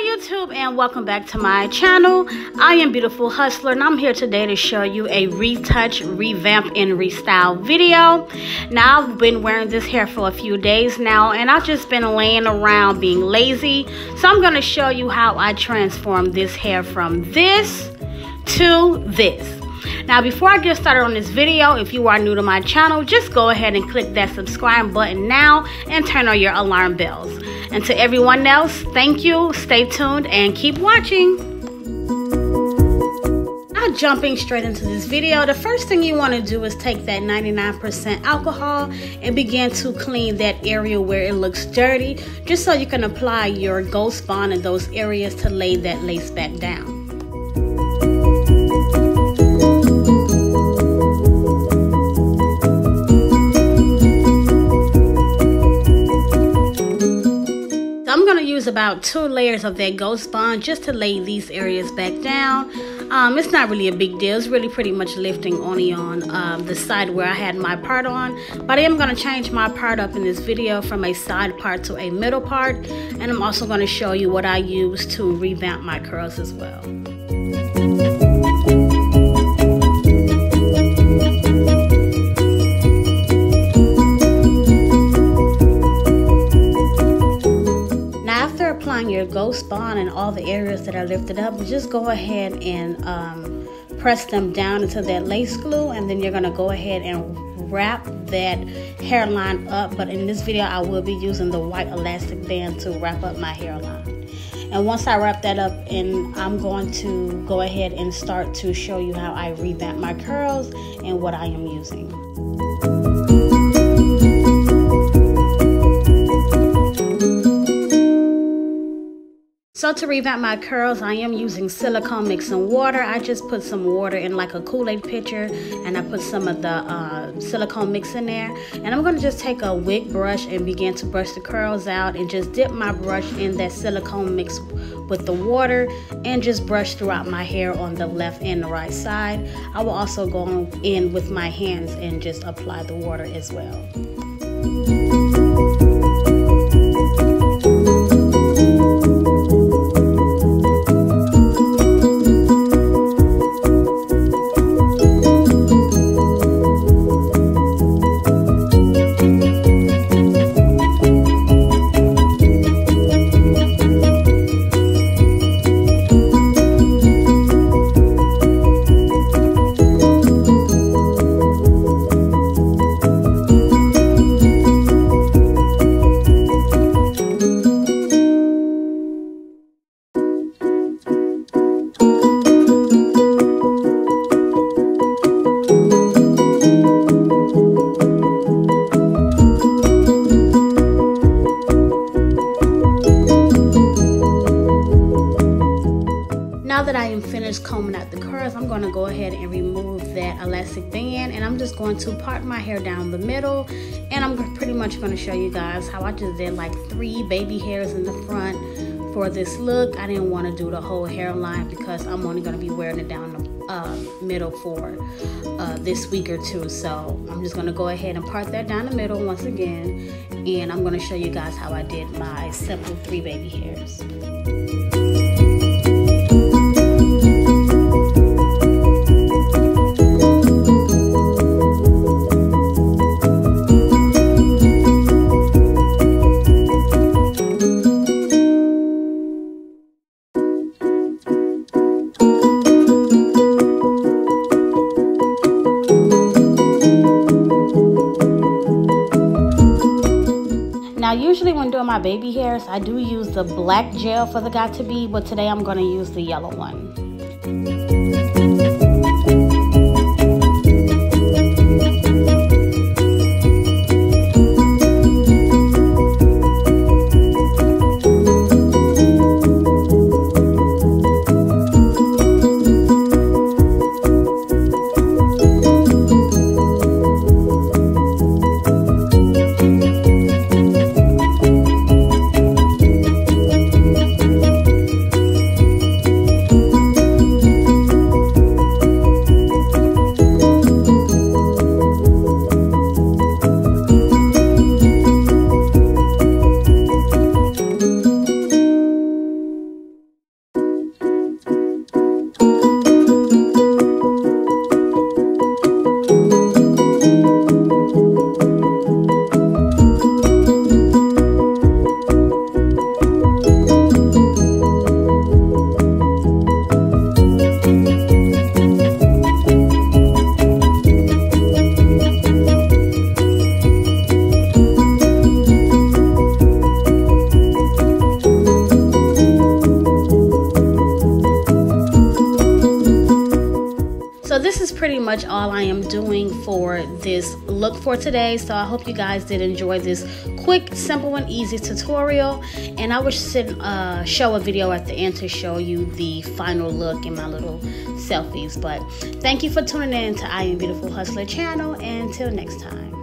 YouTube, and welcome back to my channel. I am Beautiful Hustler, and I'm here today to show you a retouch, revamp, and restyle video. Now, I've been wearing this hair for a few days now, and I've just been laying around being lazy. So I'm going to show you how I transform this hair from this to this. Now, before I get started on this video, if you are new to my channel, just go ahead and click that subscribe button now and turn on your alarm bells. And to everyone else, thank you, stay tuned, and keep watching. Now, jumping straight into this video, the first thing you want to do is take that 99% alcohol and begin to clean that area where it looks dirty, just so you can apply your GhostBond in those areas to lay that lace back down. I'm going to use about 2 layers of that GhostBond just to lay these areas back down. It's not really a big deal. It's really pretty much lifting only on the side where I had my part on. But I am going to change my part up in this video from a side part to a middle part. And I'm also going to show you what I use to revamp my curls as well. Applying your GhostBond in all the areas that are lifted up, just go ahead and press them down into that lace glue, and then you're going to go ahead and wrap that hairline up. But in this video, I will be using the white elastic band to wrap up my hairline. And once I wrap that up, and I'm going to go ahead and start to show you how I revamp my curls and what I am using. So to revamp my curls, I am using SiliconMix and water. I just put some water in like a Kool-Aid pitcher, and I put some of the SiliconMix in there. And I'm going to just take a WIG brush and begin to brush the curls out, and just dip my brush in that SiliconMix with the water and just brush throughout my hair on the left and the right side. I will also go in with my hands and just apply the water as well. Now that I am finished combing out the curls, I'm going to go ahead and remove that elastic band, and I'm just going to part my hair down the middle, and I'm pretty much going to show you guys how I just did like 3 baby hairs in the front for this look. I didn't want to do the whole hairline because I'm only going to be wearing it down the middle for this week or 2. So I'm just going to go ahead and part that down the middle once again, and I'm going to show you guys how I did my simple 3 baby hairs. Now, usually when doing my baby hairs, I do use the black gel for the Got2b, but today I'm going to use the yellow one. pretty much all I am doing for this look for today. So I hope you guys did enjoy this quick, simple, and easy tutorial. And I will show a video at the end to show you the final look in my little selfies. But thank you for tuning in to IAmBeautifulHustler channel, and until next time.